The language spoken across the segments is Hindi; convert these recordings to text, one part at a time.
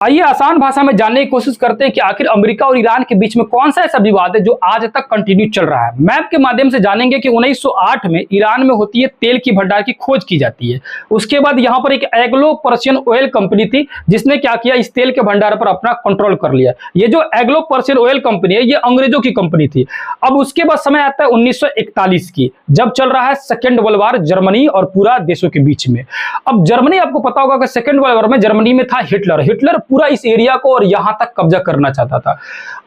आइए आसान भाषा में जानने की कोशिश करते हैं कि आखिर अमेरिका और ईरान के बीच में कौन सा ऐसा विवाद है जो आज तक कंटिन्यू चल रहा है। मैप के माध्यम से जानेंगे कि 1908 में ईरान में होती है तेल की भंडार की खोज की जाती है। उसके बाद यहाँ पर एक एग्लो पर्शियन ऑयल कंपनी थी जिसने क्या किया, इस तेल के भंडार पर अपना कंट्रोल कर लिया। ये जो एग्लो पर्शियन ऑयल कंपनी है ये अंग्रेजों की कंपनी थी। अब उसके बाद समय आता है 1941 की, जब चल रहा है सेकेंड वर्ल्ड वार जर्मनी और पूरा देशों के बीच में। अब जर्मनी, आपको पता होगा कि सेकेंड वर्ल्ड वार में जर्मनी में था हिटलर पूरा इस एरिया को और यहां तक कब्जा करना चाहता था।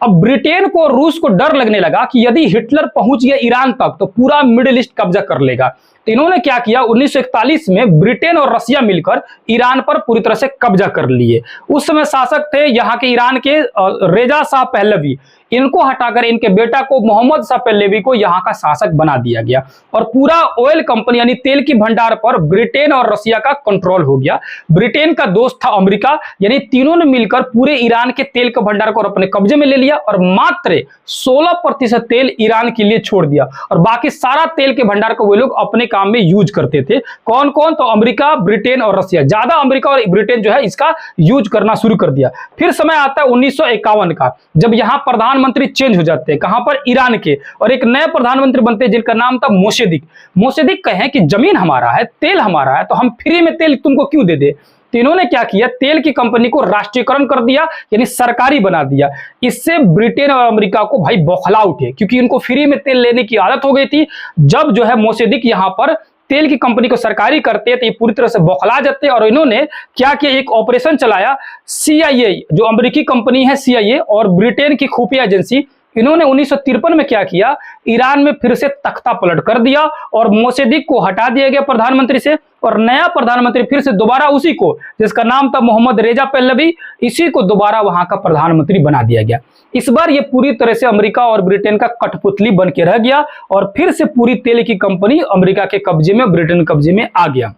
अब ब्रिटेन को और रूस को डर लगने लगा कि यदि हिटलर पहुंच गया ईरान तक तो पूरा मिडिल ईस्ट कब्जा कर लेगा। तो इन्होंने क्या किया, 1941 में ब्रिटेन और रसिया मिलकर ईरान पर पूरी तरह से कब्जा कर लिए। उस समय शासक थे यहाँ के ईरान के रेजा शाह पहलवी। इनको हटाकर इनके बेटा को मोहम्मद शाह पहलवी को यहाँ का शासक बना दिया गया और पूरा ऑयल कंपनी यानी तेल की भंडार पर ब्रिटेन और रसिया का कंट्रोल हो गया। ब्रिटेन का दोस्त था अमेरिका, यानी तीनों ने मिलकर पूरे ईरान के तेल के भंडार को अपने कब्जे में ले लिया और मात्र 16% तेल ईरान के लिए छोड़ दिया और बाकी सारा तेल के भंडार को वे लोग अपने काम में यूज करते थे। कौन कौन? तो अमेरिका, ब्रिटेन और रसिया। ज्यादा अमेरिका और ब्रिटेन जो है इसका यूज करना शुरू कर दिया। फिर समय आता है 1951 का, जब यहां प्रधानमंत्री चेंज हो जाते हैं। कहां पर? ईरान के। और एक नए प्रधानमंत्री बनते हैं जिनका नाम था मोसेदिक। मोसेदिक कहे कि जमीन हमारा है, तेल हमारा है, तो हम फ्री में तेल तुमको क्यों दे दे। तो इन्होंने क्या किया, तेल की कंपनी को राष्ट्रीयकरण कर दिया, यानी सरकारी बना दिया। इससे ब्रिटेन और अमेरिका को भाई बौखला उठे, क्योंकि इनको फ्री में तेल लेने की आदत हो गई थी। जब जो है मोसेदिक यहां पर तेल की कंपनी को सरकारी करते तो ये पूरी तरह से बौखला जाते और इन्होंने क्या किया, एक ऑपरेशन चलाया। CIA जो अमेरिकी कंपनी है CIA और ब्रिटेन की खुफिया एजेंसी, इन्होंने 1953 में क्या किया, ईरान में फिर से तख्ता पलट कर दिया और मोसेदिक को हटा दिया गया प्रधानमंत्री से और नया प्रधानमंत्री फिर से दोबारा उसी को, जिसका नाम था मोहम्मद रेजा पहलवी, इसी को दोबारा वहां का प्रधानमंत्री बना दिया गया। इस बार ये पूरी तरह से अमेरिका और ब्रिटेन का कठपुतली बन के रह गया और फिर से पूरी तेल की कंपनी अमेरिका के कब्जे में, ब्रिटेन कब्जे में आ गया।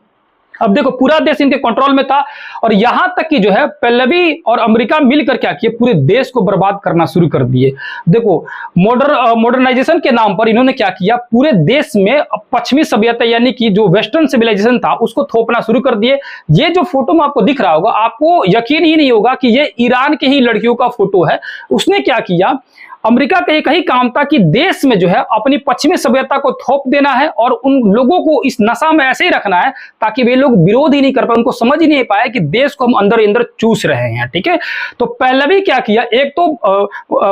अब देखो पूरा देश इनके कंट्रोल में था और यहां तक कि जो है पहलवी और अमेरिका मिलकर क्या किए, पूरे देश को बर्बाद करना शुरू कर दिए। देखो मॉडर्नाइजेशन के नाम पर इन्होंने क्या किया, पूरे देश में पश्चिमी सभ्यता यानी कि जो वेस्टर्न सिविलाइजेशन था उसको थोपना शुरू कर दिए। ये जो फोटो में आपको दिख रहा होगा, आपको यकीन ही नहीं होगा कि ये ईरान के ही लड़कियों का फोटो है। उसने क्या किया, अमेरिका का एक ही काम था कि देश में जो है अपनी पश्चिमी सभ्यता को थोप देना है और उन लोगों को इस नशा में ऐसे ही रखना है ताकि वे लोग विरोध ही नहीं कर पाए, उनको समझ ही नहीं पाए कि देश को हम अंदर ही अंदर चूस रहे हैं। ठीक है, तो पहलवी क्या किया, एक तो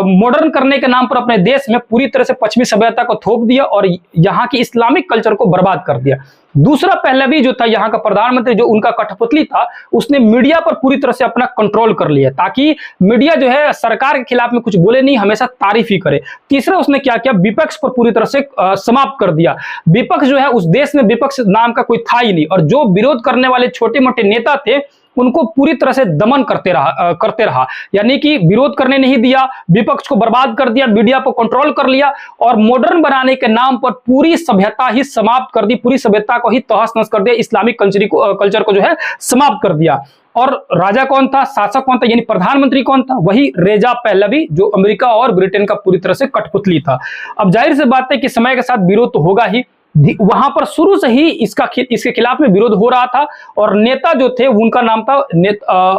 मॉडर्न करने के नाम पर अपने देश में पूरी तरह से पश्चिमी सभ्यता को थोप दिया और यहाँ की इस्लामिक कल्चर को बर्बाद कर दिया। दूसरा पहलवी जो था यहाँ का प्रधानमंत्री, जो उनका कठपुतली था, उसने मीडिया पर पूरी तरह से अपना कंट्रोल कर लिया ताकि मीडिया जो है सरकार के खिलाफ में कुछ बोले नहीं, हमेशा तारीफ ही करे। तीसरा उसने क्या किया, विपक्ष पर पूरी तरह से समाप्त कर दिया। विपक्ष जो है उस देश में विपक्ष नाम का कोई था ही नहीं और जो विरोध करने वाले छोटे मोटे नेता थे उनको पूरी तरह से दमन करते रहा, यानी कि विरोध करने नहीं दिया, विपक्ष को बर्बाद कर दिया, मीडिया पर कंट्रोल कर लिया और मॉडर्न बनाने के नाम पर पूरी सभ्यता ही समाप्त कर दी, पूरी सभ्यता को ही तहस नहस कर दिया, इस्लामिक कल्चर को जो है समाप्त कर दिया। और राजा कौन था, शासक कौन था, यानी प्रधानमंत्री कौन था, वही रेजा पहलवी जो अमेरिका और ब्रिटेन का पूरी तरह से कठपुतली था। अब जाहिर सी बात है कि समय के साथ विरोध तो होगा ही, वहां पर शुरू से ही इसके खिलाफ में विरोध हो रहा था और नेता जो थे उनका नाम था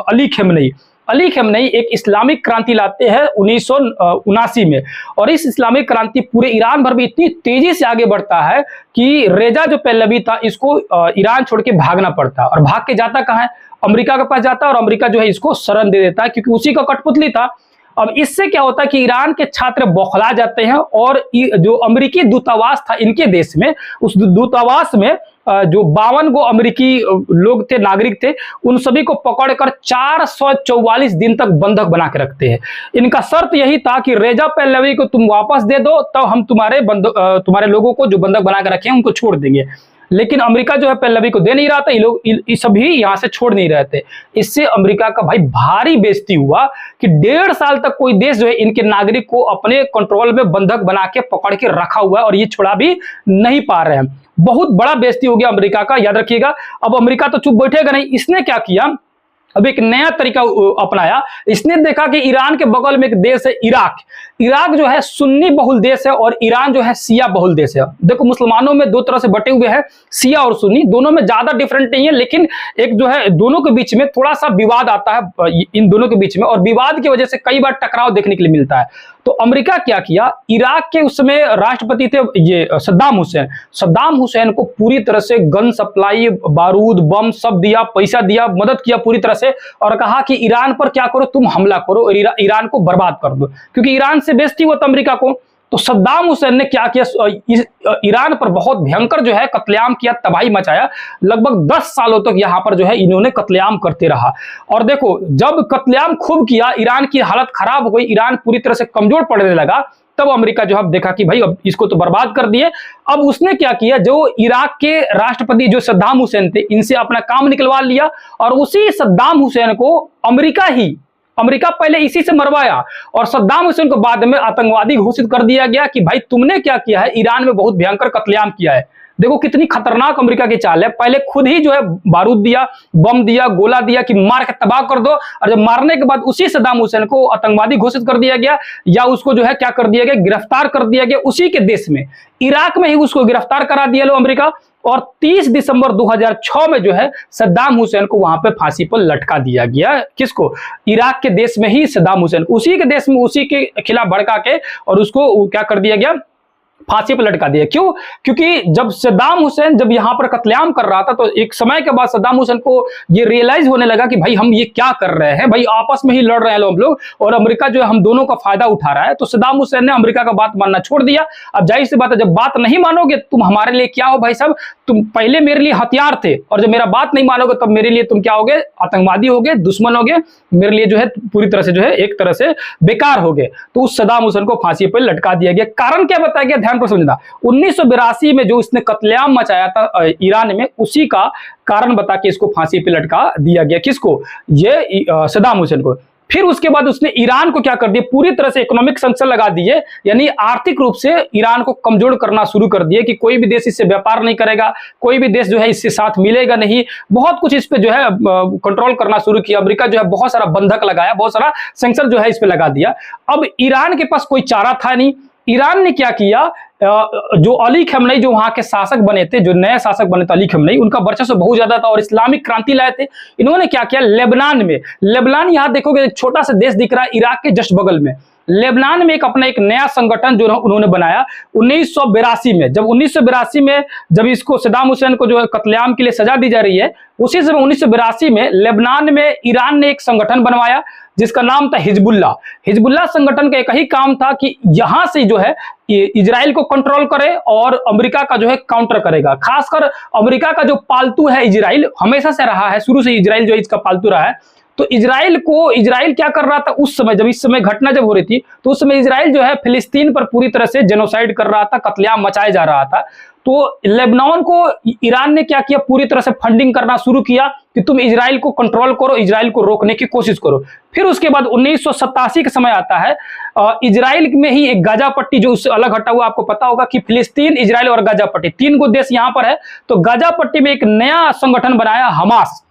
अली खमेनी। अली खमेनी एक इस्लामिक क्रांति लाते हैं 1979 में और इस इस्लामिक क्रांति पूरे ईरान भर में इतनी तेजी से आगे बढ़ता है कि रेजा जो पहलवी था इसको ईरान छोड़ के भागना पड़ता और भाग के जाता कहाँ है, अमेरिका के पास जाता और अमेरिका जो है इसको शरण दे देता है क्योंकि उसी का कठपुतली था। अब इससे क्या होता है कि ईरान के छात्र बौखला जाते हैं और जो अमेरिकी दूतावास था इनके देश में, उस दूतावास में जो 52 गो अमेरिकी लोग थे, नागरिक थे, उन सभी को पकड़कर 444 दिन तक बंधक बना के रखते हैं। इनका शर्त यही था कि रेजा पहलवी को तुम वापस दे दो तब हम तुम्हारे लोगों को जो बंधक बना के रखे हैं उनको छोड़ देंगे। लेकिन अमेरिका जो है पहलवी को दे नहीं रहा था, ये लोग सभी यहां से छोड़ नहीं रहे थे। इससे अमेरिका का भाई भारी बेइज्जती हुआ कि 1.5 साल तक कोई देश जो है इनके नागरिक को अपने कंट्रोल में बंधक बना के पकड़ के रखा हुआ है और ये छुड़ा भी नहीं पा रहे हैं। बहुत बड़ा बेइज्जती हो गया अमेरिका का, याद रखिएगा। अब अमेरिका तो चुप बैठेगा नहीं, इसने क्या किया, अब एक नया तरीका अपनाया। इसने देखा कि ईरान के बगल में एक देश है इराक। इराक जो है सुन्नी बहुल देश है और ईरान जो है शिया बहुल देश है। देखो मुसलमानों में दो तरह से बटे हुए हैं, शिया और सुन्नी, दोनों में ज्यादा डिफरेंट नहीं है, लेकिन एक जो है दोनों के बीच में थोड़ा सा विवाद आता है इन दोनों के बीच में, और विवाद की वजह से कई बार टकराव देखने के लिए मिलता है। तो अमेरिका क्या किया, इराक के उस समय राष्ट्रपति थे ये सद्दाम हुसैन। सद्दाम हुसैन को पूरी तरह से गन सप्लाई, बारूद, बम सब दिया, पैसा दिया, मदद किया पूरी तरह से, और कहा कि ईरान पर क्या करो, तुम हमला करो और ईरान को बर्बाद कर दो, क्योंकि ईरान से बेइज्जती हुआ अमेरिका को। तो सद्दाम हुसैन ने क्या किया, ईरान पर बहुत भयंकर जो है कत्लेआम किया, तबाही मचाया। लगभग 10 सालों तक यहां पर जो है इन्होंने कत्लेआम करते रहा। और देखो जब कत्लेआम खूब किया, ईरान की हालत खराब हो गई, ईरान पूरी तरह से कमजोर पड़ने लगा, तब अमेरिका जो है देखा कि भाई अब इसको तो बर्बाद कर दिए। अब उसने क्या किया, जो इराक के राष्ट्रपति जो सद्दाम हुसैन थे, इनसे अपना काम निकलवा लिया, और उसी सद्दाम हुसैन को अमेरिका पहले इसी से मरवाया, और सद्दाम हुसैन को बाद में आतंकवादी घोषित कर दिया गया कि भाई तुमने क्या किया है, ईरान में बहुत भयंकर कत्लेआम किया है। देखो कितनी खतरनाक अमेरिका की चाल है, पहले खुद ही जो है बारूद दिया, बम दिया, गोला दिया कि मार के तबाह कर दो, और जब मारने के बाद उसी सद्दाम हुसैन को आतंकवादी घोषित कर दिया गया, या उसको जो है क्या कर दिया गया, गिरफ्तार कर दिया गया उसी के देश में, इराक में ही उसको गिरफ्तार करा दिया लो अमेरिका। और 30 दिसंबर 2006 में जो है सद्दाम हुसैन को वहां पे फांसी पर लटका दिया गया। किसको, इराक के देश में ही सद्दाम हुसैन, उसी के देश में उसी के खिलाफ भड़का के और उसको क्या कर दिया गया, फांसी पर लटका दिया। क्यों, क्योंकि जब सद्दाम हुसैन जब यहां पर कत्लेआम कर रहा था, तो एक समय के बाद सद्दाम हुसैन को ये रियलाइज होने लगा कि भाई हम ये क्या कर रहे हैं, भाई आपस में ही लड़ रहे हैं हम लोग, और अमेरिका जो है हम दोनों का फायदा उठा रहा है। तो सद्दाम हुसैन ने अमेरिका का बात मानना छोड़ दिया। अब जाहिर सी बात है, जब बात नहीं मानोगे, तुम हमारे लिए क्या हो भाई साहब, तुम पहले मेरे लिए हथियार थे, और जब मेरा बात नहीं मानोगे तब मेरे लिए तुम क्या होगे, आतंकवादी होगे, दुश्मन होगे, मेरे लिए जो है पूरी तरह से जो है एक तरह से बेकार होगे। तो उस सद्दाम हुसैन को फांसी पर लटका दिया गया। कारण क्या बताया गया, ध्यान पर समझना, 1982 में जो इसने कत्लेआम मचाया था ईरान में, उसी का कारण बता के इसको फांसी पे लटका दिया गया। किसको, ये सद्दाम हुसैन को। फिर उसके बाद उसने ईरान को क्या कर दिया, पूरी तरह से इकोनॉमिक सैंक्शन लगा दिए, यानी आर्थिक रूप से ईरान को कमजोर करना शुरू कर दिए कि कोई भी देश इससे व्यापार नहीं करेगा, कोई भी देश जो है इससे साथ मिलेगा नहीं। बहुत कुछ इस पे जो है कंट्रोल करना शुरू किया। अमेरिका जो है बहुत सारा बंधक लगाया, बहुत सारा सैंक्शन जो है इस पे लगा दिया। अब ईरान के पास कोई चारा था नहीं। ईरान ने क्या किया, जो अली खमेनी जो वहां के शासक बने थे, जो नए शासक बने थे अली खमेनी, उनका वर्चस्व बहुत ज्यादा था और इस्लामिक क्रांति लाए थे। इन्होंने क्या किया, लेबनान में, लेबनान यहां देखोगे एक छोटा सा देश दिख रहा है इराक के जस्ट बगल में, लेबनान में अपना एक नया संगठन जो उन्होंने बनाया 1982 में। जब 1982 में जब इसको सद्दाम हुसैन को जो है कत्लेआम के लिए सजा दी जा रही है, उसी समय 1982 में लेबनान में ईरान ने एक संगठन बनवाया जिसका नाम था हिजबुल्ला। हिजबुल्ला संगठन का एक ही काम था कि यहां से जो है इजराइल को कंट्रोल करे और अमेरिका का जो है काउंटर करेगा। खासकर अमेरिका का जो पालतू है इजराइल, हमेशा से रहा है, शुरू से इजराइल जो है इसका पालतू रहा है। तो इजराइल क्या कर रहा था उस समय, जब इस समय घटना जब हो रही थी, तो उस समय इजराइल जो है फिलिस्तीन पर पूरी तरह से जेनोसाइड कर रहा था, कत्लेआम मचाया जा रहा था। तो लेबनान को ईरान ने क्या किया, पूरी तरह से फंडिंग करना शुरू किया कि तुम इजराइल को कंट्रोल करो, इजराइल को रोकने की कोशिश करो। फिर उसके बाद 1987 का समय आता है, इजराइल में ही एक गाजा पट्टी जो उससे अलग हटा हुआ, आपको पता होगा कि फिलिस्तीन, इजराइल और गाजा पट्टी 3 गो देश यहां पर है। तो गाजा पट्टी में एक नया संगठन बनाया हमास।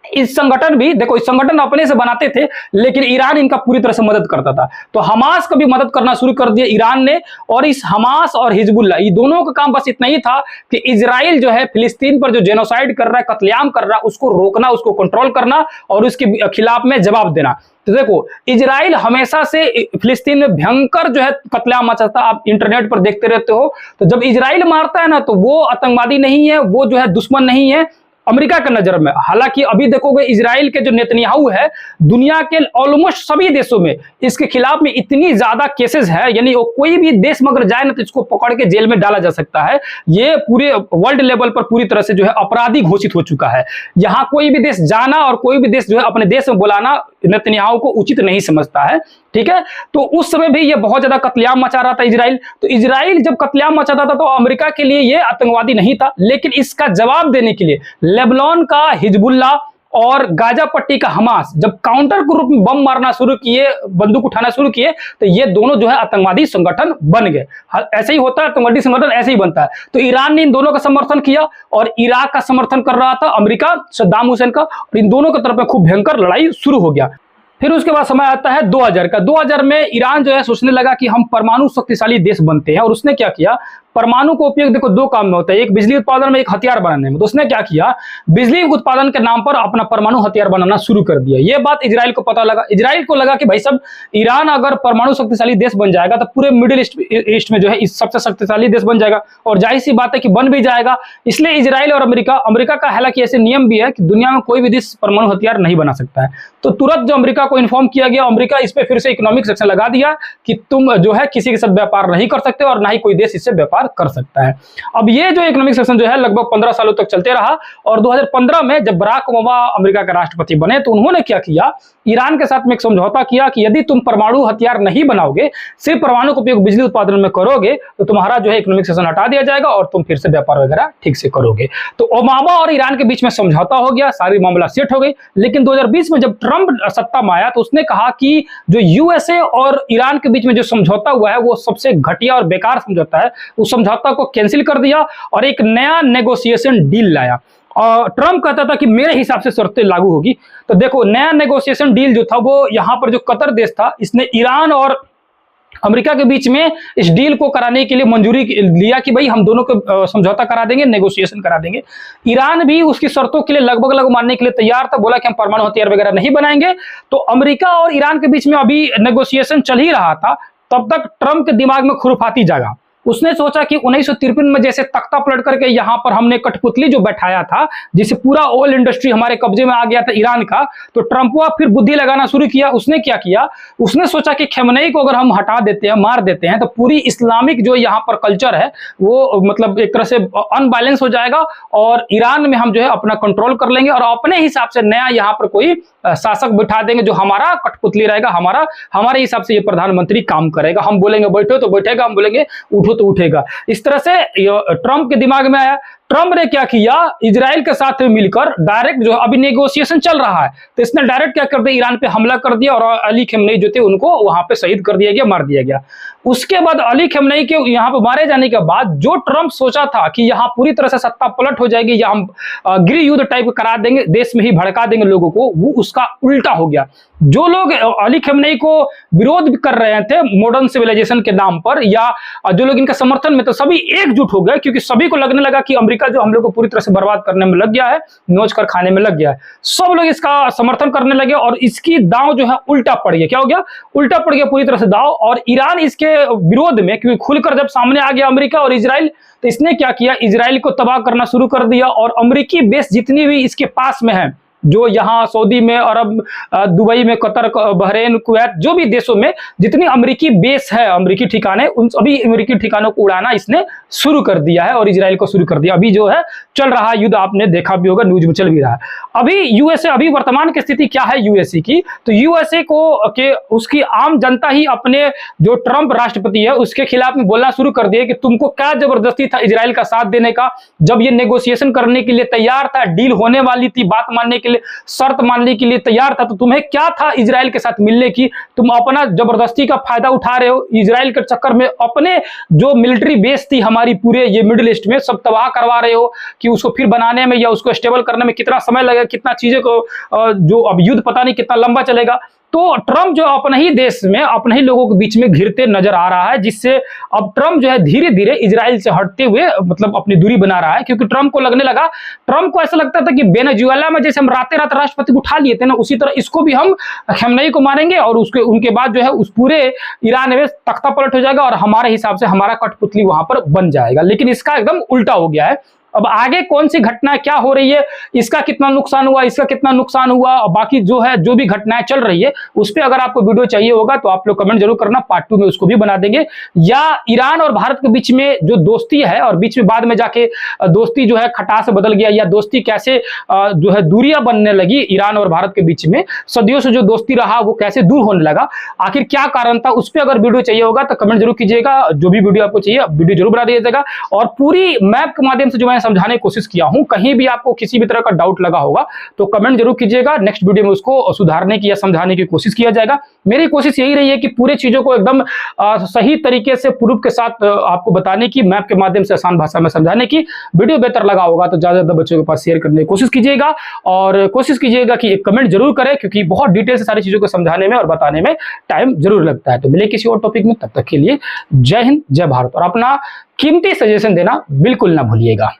इस संगठन भी देखो, इस संगठन अपने से बनाते थे लेकिन ईरान इनका पूरी तरह से मदद करता था। तो हमास का भी मदद करना शुरू कर दिया ईरान ने। और इस हमास और हिजबुल्ला, ये दोनों का काम बस इतना ही था कि इजराइल जो है फिलिस्तीन पर जो जेनोसाइड कर रहा है, कत्लेआम कर रहा है, उसको रोकना, उसको कंट्रोल करना और उसके खिलाफ में जवाब देना। तो देखो, इजराइल हमेशा से फिलिस्तीन में भयंकर जो है कत्लेआम मचाता, आप इंटरनेट पर देखते रहते हो। तो जब इजराइल मारता है ना, तो वो आतंकवादी नहीं है, वो जो है दुश्मन नहीं है अमेरिका के नजर में। हालांकि अभी देखोगे इजराइल के जो नेतन्याहू है, दुनिया के ऑलमोस्ट सभी देशों में इसके खिलाफ में इतनी ज्यादा केसेस है, यानी कोई भी देश मगर जाए ना तो इसको पकड़ के जेल में डाला जा सकता है। ये पूरे वर्ल्ड लेवल पर पूरी तरह से जो है अपराधी घोषित हो चुका है। यहाँ कोई भी देश जाना और कोई भी देश जो है अपने देश में बुलाना नेतन्याहू को उचित नहीं समझता है। ठीक है, तो उस समय भी ये बहुत ज्यादा कत्लेआम मचा रहा था इजराइल। तो इजराइल जब कत्लेआम मचाता था तो अमेरिका के लिए ये आतंकवादी नहीं था, लेकिन इसका जवाब देने के लिए लेबनान का हिजबुल्ला और गाजा पट्टी का हमास जब काउंटर के रूप में बम मारना शुरू किए, बंदूक उठाना शुरू किए, तो ये दोनों जो है आतंकवादी संगठन बन गए। ऐसे ही होता है, आतंकवादी संगठन ऐसे ही बनता है। तो ईरान ने इन दोनों का समर्थन किया और इराक का समर्थन कर रहा था अमेरिका सद्दाम हुसैन का, और इन दोनों की तरफ में खूब भयंकर लड़ाई शुरू हो गया। फिर उसके बाद समय आता है 2000 का। 2000 में ईरान जो है सोचने लगा कि हम परमाणु शक्तिशाली देश बनते हैं, और उसने क्या किया, परमाणु का उपयोग देखो दो काम में होता है, एक बिजली उत्पादन में, एक हथियार बनाने में। तो उसने क्या किया, बिजली उत्पादन के नाम पर अपना परमाणु हथियार बनाना शुरू कर दिया। यह बात इजराइल को पता लगा। इजराइल को लगा कि भाई सब ईरान अगर परमाणु शक्तिशाली देश बन जाएगा तो पूरे मिडिल ईस्ट में जो है इस सबसे शक्तिशाली देश बन जाएगा, और जाहिर सी बात है कि बन भी जाएगा। इसलिए इजराइल और अमेरिका का हालांकि ऐसे नियम भी है कि दुनिया में कोई भी देश परमाणु हथियार नहीं बना सकता है। तो तुरंत जो अमेरिका को इन्फॉर्म किया गया, अमेरिका इस पर फिर से इकोनॉमिक सेक्शन लगा दिया कि तुम जो है किसी के साथ व्यापार नहीं कर सकते और ना ही कोई देश इससे व्यापार कर सकता है। अब ये जो इकोनॉमिक सेक्शन जो है लगभग 15 सालों तक चलते रहा, और 2015 में जब बराक ओबामा अमेरिका के राष्ट्रपति बने तो उन्होंने क्या किया, ईरान के साथ में एक समझौता किया कि यदि तुम परमाणु हथियार नहीं बनाओगे, सिर्फ परमाणु का उपयोग बिजली उत्पादन में करोगे, तो तुम्हारा जो है इकोनॉमिक सेक्शन हटा दिया जाएगा और तुम फिर से व्यापार वगैरह ठीक से करोगे। तो ओबामा और ईरान के बीच में समझौता हो गया, सारी मामला सेट हो गई। लेकिन 2020 में जब ट्रंप सत्ता में आया तो उसने कहा कि जो यूएसए और ईरान के बीच में जो समझौता हुआ है वो सबसे घटिया और बेकार समझौता है। उस समझौता को कैंसिल कर दिया और एक नया नेगोशिएशन डील लाया। और ट्रंप कहता था कि मेरे हिसाब से शर्तें लागू होगी। तो देखो नया नेगोशिएशन डील जो था वो यहाँ पर जो कतर देश था, इसने ईरान और अमेरिका के बीच में इस डील को कराने के लिए मंजूरी लिया कि भाई हम दोनों को समझौता करा देंगे, नेगोशिएशन करा देंगे। ईरान भी उसकी शर्तों के लिए लगभग मानने के लिए तैयार था, बोला कि हम परमाणु हथियार वगैरह नहीं बनाएंगे। तो अमेरिका और ईरान के बीच में अभी नेगोशिएशन चल ही रहा था, तब तक ट्रंप के दिमाग में खुरफाती जागा। उसने सोचा कि 1953 में जैसे तख्ता पलट करके यहाँ पर हमने कठपुतली जो बैठाया था, जिससे पूरा ऑयल इंडस्ट्री हमारे कब्जे में आ गया था ईरान का, तो ट्रंपवा फिर बुद्धि लगाना शुरू किया। उसने क्या किया, उसने सोचा कि खमेनेई को अगर हम हटा देते हैं, मार देते हैं, तो पूरी इस्लामिक जो यहाँ पर कल्चर है वो मतलब एक तरह से अनबैलेंस हो जाएगा और ईरान में हम जो है अपना कंट्रोल कर लेंगे और अपने हिसाब से नया यहाँ पर कोई शासक बिठा देंगे जो हमारा कठपुतली रहेगा, हमारे हिसाब से ये प्रधानमंत्री काम करेगा। हम बोलेंगे बैठो तो बैठेगा, हम बोलेंगे उठो तो उठेगा। इस तरह से ट्रंप के दिमाग में आया। ट्रंप ने क्या किया, इजराइल के साथ मिलकर डायरेक्ट जो अभी नेगोशिएशन चल रहा है, तो इसने डायरेक्ट क्या कर दिया, ईरान पे हमला कर दिया और अली खमेनेई जो थे उनको वहां पे शहीद कर दिया गया, मार दिया गया। उसके बाद अली खमेनेई के यहाँ पे मारे जाने के बाद जो ट्रंप सोचा था कि यहाँ पूरी तरह से सत्ता पलट हो जाएगी या हम गृह युद्ध टाइप करा देंगे, देश में ही भड़का देंगे लोगों को, वो उसका उल्टा हो गया। जो लोग अली खमेनेई को विरोध कर रहे थे मॉडर्न सिविलाइजेशन के नाम पर, या जो लोग इनका समर्थन में, तो सभी एकजुट हो गए, क्योंकि सभी को लगने लगा कि अमेरिका जो हम लोग को पूरी तरह से बर्बाद करने में लग गया है, नोच कर खाने में लग गया है। सब लोग इसका समर्थन करने लगे और इसकी दांव जो है उल्टा पड़ गया। क्या हो गया, उल्टा पड़ गया पूरी तरह से दांव। और ईरान इसके विरोध में, क्योंकि खुलकर जब सामने आ गया अमेरिका और इजराइल, तो इसने क्या किया, इजराइल को तबाह करना शुरू कर दिया। और अमेरिकी बेस जितनी भी इसके पास में है, जो यहाँ सऊदी में, अरब, दुबई में, कतर, बहरीन, कुवैत, जो भी देशों में जितनी अमेरिकी बेस है, अमेरिकी ठिकाने, उन सभी अमेरिकी ठिकानों को उड़ाना इसने शुरू कर दिया है और इजराइल को शुरू कर दिया। अभी जो है चल रहा युद्ध, आपने देखा भी होगा, न्यूज में चल भी रहा है। अभी यूएसए, अभी वर्तमान की स्थिति क्या है यूएसए की, तो यूएसए को के उसकी आम जनता ही अपने जो ट्रंप राष्ट्रपति है उसके खिलाफ में बोलना शुरू कर दिया कि तुमको क्या जबरदस्ती था इजराइल का साथ देने का, जब ये नेगोशिएशन करने के लिए तैयार था, डील होने वाली थी, बात मानने के लिए, शर्त मानने के लिए तैयार था, तो तुम्हें क्या था इजराइल के साथ मिलने की, तुम अपना जबरदस्ती का फायदा उठा रहे हो। इजराइल के चक्कर में अपने जो मिलिट्री बेस थी हमारी पूरे ये मिडिल ईस्ट में सब तबाह करवा रहे हो, कि उसको फिर बनाने में या उसको स्टेबल करने में कितना समय लगेगा, कितना चीजें को जो अब युद्ध पता नहीं कितना लंबा चलेगा। तो ट्रंप जो अपने ही देश में अपने ही लोगों के बीच में घिरते नजर आ रहा है, जिससे अब ट्रंप जो है धीरे धीरे इजराइल से हटते हुए मतलब अपनी दूरी बना रहा है। क्योंकि ट्रंप को लगने लगा, ट्रंप को ऐसा लगता था कि वेनेजुएला में जैसे हम रात राष्ट्रपति को उठा लिए थे ना, उसी तरह इसको भी हम खमेनेई को मारेंगे और उसके उनके बाद जो है उस पूरे ईरान में तख्ता पलट हो जाएगा और हमारे हिसाब से हमारा कठपुतली वहां पर बन जाएगा। लेकिन इसका एकदम उल्टा हो गया है। अब आगे कौन सी घटना क्या हो रही है, इसका कितना नुकसान हुआ, इसका कितना नुकसान हुआ, और बाकी जो है जो भी घटनाएं चल रही है उस पर अगर आपको वीडियो चाहिए होगा तो आप लोग कमेंट जरूर करना, पार्ट 2 में उसको भी बना देंगे। या ईरान और भारत के बीच में जो दोस्ती है और बीच में बाद में जाके दोस्ती जो है खटास बदल गया, या दोस्ती कैसे जो है दूरियां बनने लगी ईरान और भारत के बीच में, सदियों से जो दोस्ती रहा वो कैसे दूर होने लगा, आखिर क्या कारण था, उस पर अगर वीडियो चाहिए होगा तो कमेंट जरूर कीजिएगा। जो भी वीडियो आपको चाहिए वीडियो जरूर बना दीजिएगा। और पूरी मैप के माध्यम से जो मैंने समझाने की कोशिश किया हूं। कहीं भी आपको किसी भी तरह का डाउट लगा होगा तो कमेंट जरूर कीजिएगा, नेक्स्ट वीडियो में उसको सुधारने की या समझाने की कोशिश किया जाएगा। मेरी कोशिश यही रही है कि पूरी चीजों को एकदम सही तरीके से प्रूफ के साथ आपको बताने की, मैप के माध्यम से आसान भाषा में समझाने की। वीडियो बेहतर लगा होगा तो ज्यादा से ज्यादा बच्चों के पास शेयर करने की कोशिश कीजिएगा, और कोशिश कीजिएगा कि एक कमेंट जरूर करें, क्योंकि बहुत डिटेल से सारी चीजों को समझाने में और बताने में टाइम जरूर लगता है। तो मिले किसी और टॉपिक में, तब तक के लिए जय हिंद, जय भारत, और अपना कीमती सजेशन देना बिल्कुल ना भूलिएगा।